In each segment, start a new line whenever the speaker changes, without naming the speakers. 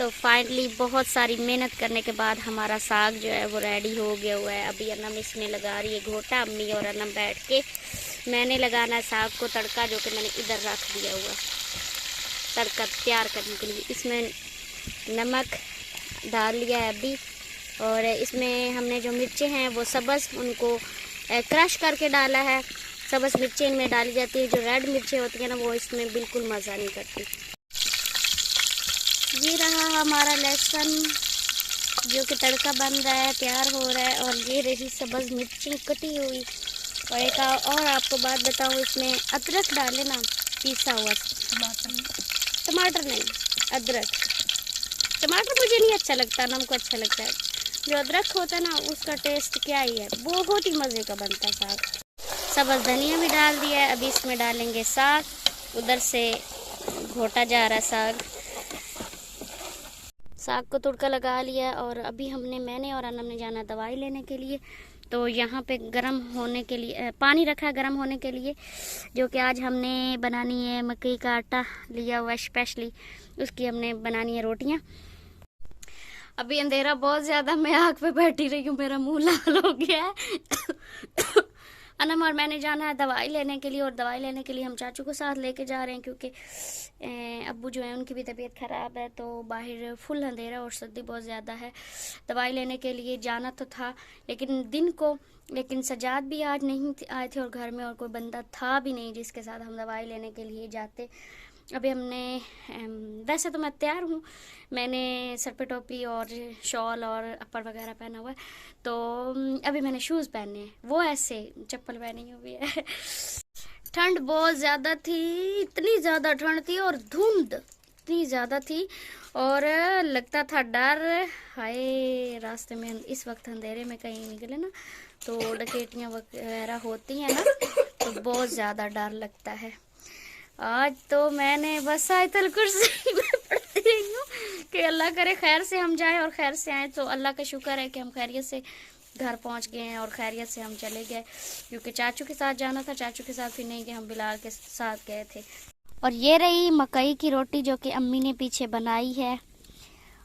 तो फाइनली बहुत सारी मेहनत करने के बाद हमारा साग जो है वो रेडी हो गया हुआ है। अभी अनम इसमें लगा रही है घोटा, अम्मी और अनम बैठ के। मैंने लगाना है साग को तड़का, जो कि मैंने इधर रख दिया हुआ तड़का तैयार करने के लिए। इसमें नमक डाल लिया है अभी, और इसमें हमने जो मिर्चें हैं वो सब्ज़ उनको क्रश करके डाला है। सब्ज़ मिर्चें इनमें डाली जाती है, जो रेड मिर्चें होती हैं ना वो इसमें बिल्कुल मज़ा नहीं करती। ये रहा हमारा लहसुन जो कि तड़का बन रहा है, तैयार हो रहा है। और ये रही सब्ज़ मिर्ची कटी हुई। और एक और आपको बात बताऊँ, इसमें अदरक डाले ना, पीसा हुआ टमाटर नहीं, अदरक। टमाटर मुझे नहीं अच्छा लगता, नमक अच्छा लगता है। जो अदरक होता है ना उसका टेस्ट क्या ही है, बहुत ही मज़े का बनता है साग। सब्ज़ धनिया भी डाल दिया है। अभी इसमें डालेंगे साग। उधर से घोटा जा रहा है साग को तुड़का लगा लिया। और अभी मैंने और अनम ने जाना दवाई लेने के लिए। तो यहाँ पे गरम होने के लिए पानी रखा है गरम होने के लिए, जो कि आज हमने बनानी है। मकई का आटा लिया हुआ है स्पेशली, उसकी हमने बनानी है रोटियाँ। अभी अंधेरा बहुत ज़्यादा, मैं आग पे बैठी रही हूँ, मेरा मुंह लाल हो गया है। अनम और मैंने जाना है दवाई लेने के लिए, और दवाई लेने के लिए हम चाचू को साथ लेके जा रहे हैं, क्योंकि अब्बू जो है उनकी भी तबीयत ख़राब है। तो बाहर फुल अंधेरा और सर्दी बहुत ज़्यादा है। दवाई लेने के लिए जाना तो था लेकिन दिन को, लेकिन सजाद भी आज नहीं आए थे और घर में और कोई बंदा था भी नहीं जिसके साथ हम दवाई लेने के लिए जाते। अभी हमने वैसे तो मैं तैयार हूँ, मैंने सर पे टोपी और शॉल और अपर वगैरह पहना हुआ है। तो अभी मैंने शूज़ पहने हैं, वो ऐसे चप्पल पहनी हुई है। ठंड बहुत ज़्यादा थी, इतनी ज़्यादा ठंड थी, और धुंध इतनी ज़्यादा थी, और लगता था डर। हाय, रास्ते में इस वक्त अंधेरे में कहीं निकले ना तो डकैतियाँ वगैरह होती हैं ना, तो बहुत ज़्यादा डर लगता है। आज तो मैंने बस आयतल कुर्सी में पढ़ती रही हूँ कि अल्लाह करे खैर से हम जाएं और खैर से आएँ। तो अल्लाह का शुक्र है कि हम खैरियत से घर पहुँच गए हैं और खैरियत से हम चले गए, क्योंकि चाचू के साथ जाना था। चाचू के साथ फिर नहीं गए, हम बिलाल के साथ गए थे। और ये रही मकई की रोटी जो कि अम्मी ने पीछे बनाई है,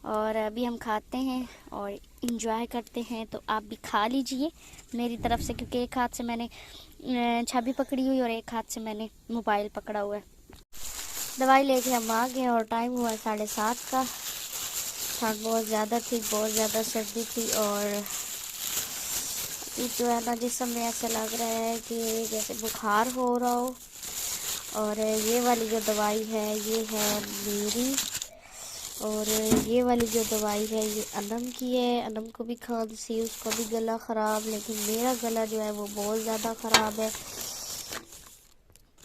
और अभी हम खाते हैं और इंजॉय करते हैं। तो आप भी खा लीजिए मेरी तरफ से, क्योंकि एक हाथ से मैंने छाबी पकड़ी हुई और एक हाथ से मैंने मोबाइल पकड़ा हुआ है। दवाई लेके हम आ गए और टाइम हुआ 7:30 का। ठंड बहुत ज़्यादा थी, बहुत ज़्यादा सर्दी थी, और जो है ना जिसम में ऐसा लग रहा है कि जैसे बुखार हो रहा हो। और ये वाली जो दवाई है ये है मेरी, और ये वाली जो दवाई है ये अनम की है। अनम को भी खांसी, उसका भी गला ख़राब, लेकिन मेरा गला जो है वो बहुत ज़्यादा ख़राब है।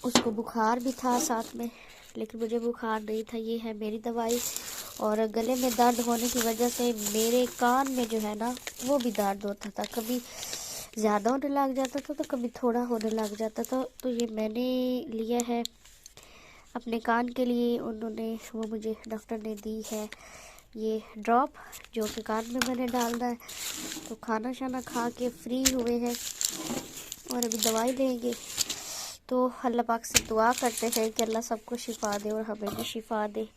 उसको बुखार भी था साथ में, लेकिन मुझे बुखार नहीं था। ये है मेरी दवाई। और गले में दर्द होने की वजह से मेरे कान में जो है ना वो भी दर्द होता था, कभी ज़्यादा होने लग जाता था तो कभी थोड़ा होने लग जाता था। तो ये मैंने लिया है अपने कान के लिए, उन्होंने वो मुझे डॉक्टर ने दी है ये ड्रॉप, जो कि कान में मैंने डालना है। तो खाना शाना खा के फ्री हुए हैं और अभी दवाई लेंगे। तो अल्लाह पाक से दुआ करते हैं कि अल्लाह सबको शिफा दे और हमें भी शिफा दे।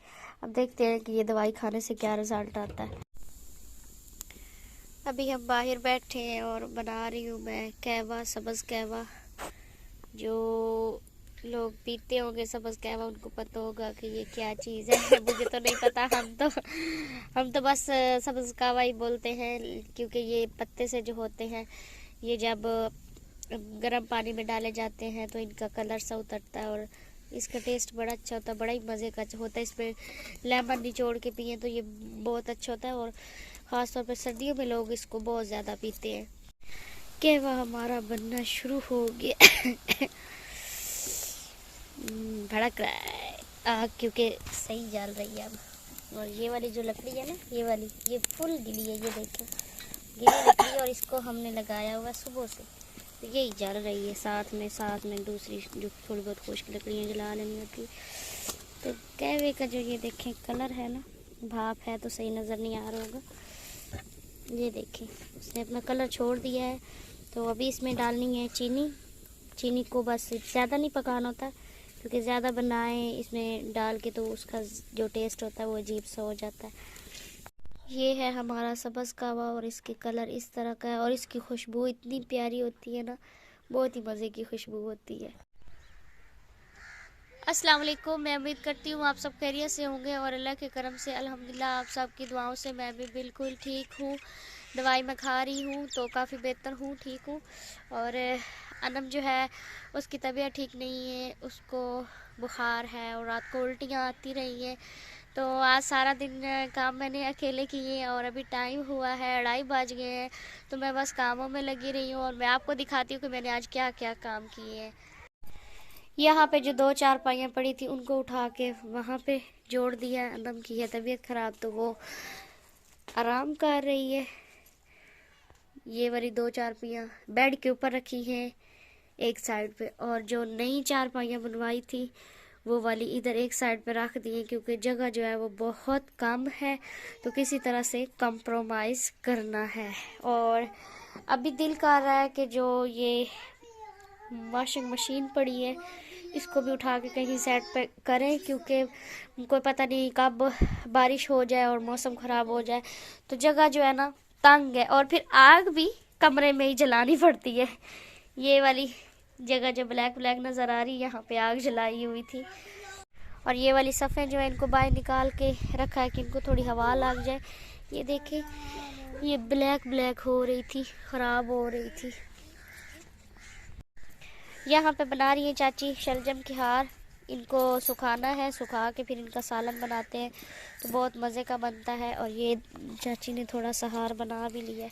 अब देखते हैं कि ये दवाई खाने से क्या रिज़ल्ट आता है। अभी हम बाहर बैठे हैं और बना रही हूँ मैं कहवा, सब्ज़ कहवा। जो लोग पीते होंगे सब्ज़ कहवा उनको पता होगा कि ये क्या चीज़ है। मुझे तो नहीं पता, हम तो बस सब्ज़ कहवा ही बोलते हैं, क्योंकि ये पत्ते से जो होते हैं, ये जब गर्म पानी में डाले जाते हैं तो इनका कलर सा उतरता है और इसका टेस्ट बड़ा अच्छा होता है, बड़ा ही मज़े का होता है। इसमें लेमन निचोड़ के पिए तो ये बहुत अच्छा होता है, और ख़ास तौर पर सर्दियों में लोग इसको बहुत ज़्यादा पीते हैं। कहवा हमारा बनना शुरू हो गया। भड़क रहा है आग, क्योंकि सही जल रही है अब। और ये वाली जो लकड़ी है ना, ये वाली ये फुल गिली है, ये देखें गिली लकड़ी, और इसको हमने लगाया हुआ सुबह से, तो यही जल रही है। साथ में दूसरी जो थोड़ी बहुत खुश्क लकड़ियाँ जला लेनी होती। तो कहवे का जो ये देखें कलर है ना, भाप है तो सही नज़र नहीं आ रहा होगा। ये देखें उसने अपना कलर छोड़ दिया है। तो अभी इसमें डालनी है चीनी। चीनी को बस ज़्यादा नहीं पकाना होता, क्योंकि ज़्यादा बनाएं इसमें डाल के तो उसका जो टेस्ट होता है वो अजीब सा हो जाता है। ये है हमारा सब्ज़ कहवा और इसके कलर इस तरह का है और इसकी खुशबू इतनी प्यारी होती है ना, बहुत ही मज़े की खुशबू होती है। अस्सलाम वालेकुम, मैं उम्मीद करती हूँ आप सब खैरियत से होंगे और अल्लाह के करम से अल्हम्दुलिल्लाह आप सबकी दुआओं से मैं भी बिल्कुल ठीक हूँ। दवाई मैं खा रही हूँ तो काफ़ी बेहतर हूँ, ठीक हूँ। और अनम जो है उसकी तबीयत ठीक नहीं है, उसको बुखार है और रात को उल्टियाँ आती रही हैं। तो आज सारा दिन काम मैंने अकेले किए और अभी टाइम हुआ है 2:30 बज गए हैं, तो मैं बस कामों में लगी रही हूँ और मैं आपको दिखाती हूँ कि मैंने आज क्या क्या काम किए हैं। यहाँ पे जो 2 चारपाइयाँ पड़ी थी उनको उठा के वहाँ पे जोड़ दिया। अनम की है तबीयत ख़राब तो वो आराम कर रही है। ये वाली 2 चारपाइयाँ बेड के ऊपर रखी हैं एक साइड पे, और जो नई चारपाइयाँ बनवाई थी वो वाली इधर एक साइड पे रख दी है, क्योंकि जगह जो है वो बहुत कम है तो किसी तरह से कंप्रोमाइज़ करना है। और अभी दिल कर रहा है कि जो ये वॉशिंग मशीन पड़ी है इसको भी उठा के कहीं साइड पे करें, क्योंकि कोई पता नहीं कब बारिश हो जाए और मौसम ख़राब हो जाए तो जगह जो है ना तंग है, और फिर आग भी कमरे में ही जलानी पड़ती है। ये वाली जगह जो ब्लैक ब्लैक नज़र आ रही है यहाँ पे आग जलाई हुई थी, और ये वाली सफ़ेद जो है इनको बाहर निकाल के रखा है कि इनको थोड़ी हवा लग जाए। ये देखें ये ब्लैक ब्लैक हो रही थी, ख़राब हो रही थी। यहाँ पे बना रही है चाची शलजम के हार, इनको सुखाना है, सुखा के फिर इनका सालन बनाते हैं तो बहुत मज़े का बनता है। और ये चाची ने थोड़ा सा हार बना भी लिया है,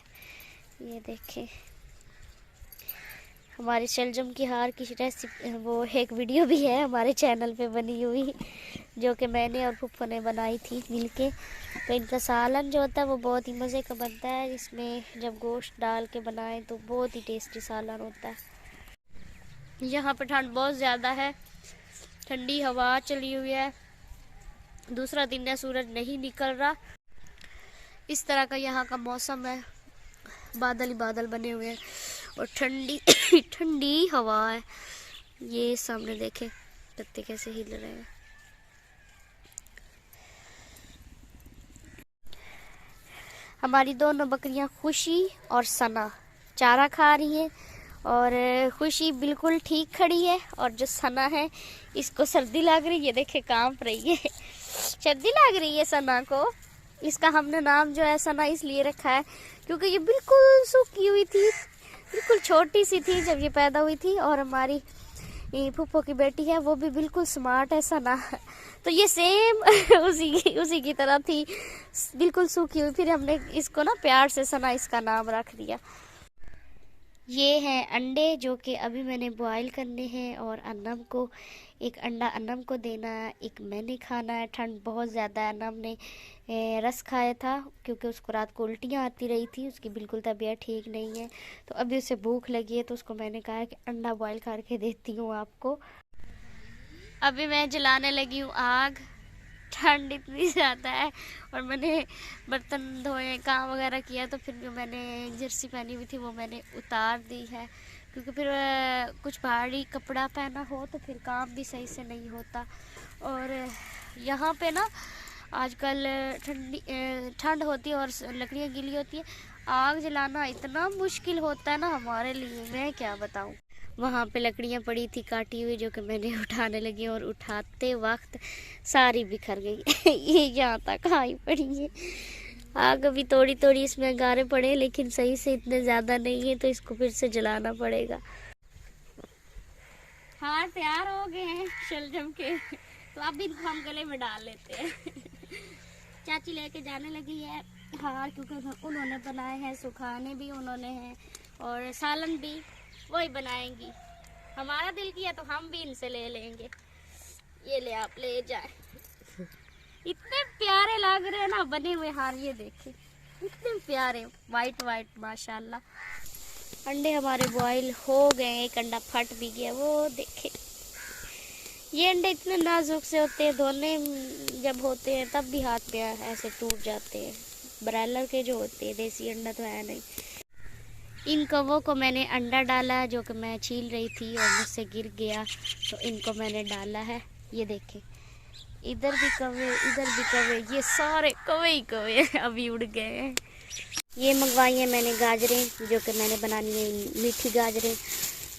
ये देखें हमारी शलजम की हार की रेसिपी, वो एक वीडियो भी है हमारे चैनल पे बनी हुई जो कि मैंने और फुफ्फो ने बनाई थी मिलके। तो इनका सालन जो होता है वो बहुत ही मज़े का बनता है, इसमें जब गोश्त डाल के बनाएं तो बहुत ही टेस्टी सालन होता है। यहाँ पे ठंड बहुत ज़्यादा है, ठंडी हवा चली हुई है, दूसरा दिन है, सूरज नहीं निकल रहा। इस तरह का यहाँ का मौसम है, बादल ही बादल बने हुए हैं और ठंडी ठंडी हवा है। ये सामने देखें पत्ते कैसे हिल रहे हैं। हमारी दोनों बकरियां खुशी और सना चारा खा रही हैं, और खुशी बिल्कुल ठीक खड़ी है और जो सना है इसको सर्दी लग रही है, देखे कांप रही है। सर्दी लग रही है सना को। इसका हमने नाम जो है सना इसलिए रखा है क्योंकि ये बिल्कुल सूखी हुई थी, बिल्कुल छोटी सी थी जब ये पैदा हुई थी। और हमारी फूफो की बेटी है वो भी बिल्कुल स्मार्ट है सना, तो ये सेम उसी की तरह थी, बिल्कुल सूखी हुई। फिर हमने इसको ना प्यार से सना इसका नाम रख दिया। ये हैं अंडे जो कि अभी मैंने बॉईल करने हैं, और अनम को एक अंडा अनम को देना है, एक मैंने खाना है। ठंड बहुत ज़्यादा है, अनम ने रस खाया था क्योंकि उसको रात को उल्टियाँ आती रही थी, उसकी बिल्कुल तबीयत ठीक नहीं है, तो अभी उसे भूख लगी है तो उसको मैंने कहा कि अंडा बॉईल करके देती हूँ आपको। अभी मैं जलाने लगी हूँ आग, ठंड इतनी ज़्यादा है और मैंने बर्तन धोए काम वगैरह किया, तो फिर जो मैंने जर्सी पहनी हुई थी वो मैंने उतार दी है, क्योंकि फिर कुछ भारी कपड़ा पहना हो तो फिर काम भी सही से नहीं होता। और यहाँ पे ना आजकल ठंड होती है और लकड़ियाँ गीली होती है, आग जलाना इतना मुश्किल होता है ना हमारे लिए, मैं क्या बताऊँ। वहाँ पे लकड़ियाँ पड़ी थी काटी हुई जो कि मैंने उठाने लगी और उठाते वक्त सारी बिखर गई। ये यहाँ तक आई पड़ी है। आग अभी थोड़ी थोड़ी इसमें अंगारे पड़े, लेकिन सही से इतने ज़्यादा नहीं है तो इसको फिर से जलाना पड़ेगा। हार तैयार हो गए हैं शलजम के, तो अब इनको हम गले में डाल लेते हैं। चाची लेके जाने लगी है हार, क्योंकि उन्होंने बनाए हैं, सुखाने भी उन्होंने हैं और सालन भी वही बनाएंगी। हमारा दिल किया तो हम भी इनसे ले लेंगे। ये ले आप ले जाए। इतने प्यारे लग रहे हैं ना बने हुए हार, ये देखें इतने प्यारे वाइट वाइट माशाल्लाह। अंडे हमारे बॉईल हो गए, एक अंडा फट भी गया, वो देखे। ये अंडे इतने नाजुक से होते हैं, धोने जब होते हैं तब भी हाथ पे ऐसे टूट जाते हैं। ब्रायलर के जो होते हैं, देसी अंडा तो है नहीं। इन कवों को मैंने अंडा डाला जो कि मैं छील रही थी और मुझसे गिर गया, तो इनको मैंने डाला है। ये देखें इधर भी कौवे, इधर भी कौवे, ये सारे कौवे ही कौवे अभी उड़ गए हैं। ये मंगवाई है मैंने गाजरें, जो कि मैंने बनानी है मीठी गाजरें।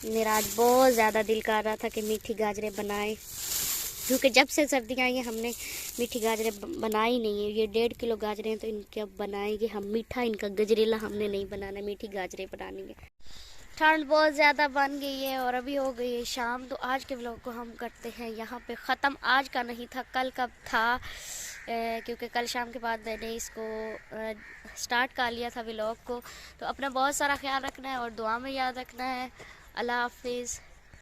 मेरा आज बहुत ज़्यादा दिल कर रहा था कि मीठी गाजरें बनाएं, क्योंकि जब से सर्दियाँ आई हैं हमने मीठी गाजरें बनाई नहीं है। ये 1.5 किलो गाजरें हैं, तो इनके अब बनाएंगे हम मीठा। इनका गजरेला हमने नहीं बनाना, मीठी गाजरें बनानी है। ठंड बहुत ज़्यादा बन गई है और अभी हो गई है शाम। तो आज के व्लॉग को हम करते हैं यहाँ पे ख़त्म। आज का नहीं था, कल का था, क्योंकि कल शाम के बाद मैंने इसको स्टार्ट कर लिया था व्लॉग को। तो अपना बहुत सारा ख्याल रखना है और दुआ में याद रखना है। अल्लाह हाफिज़।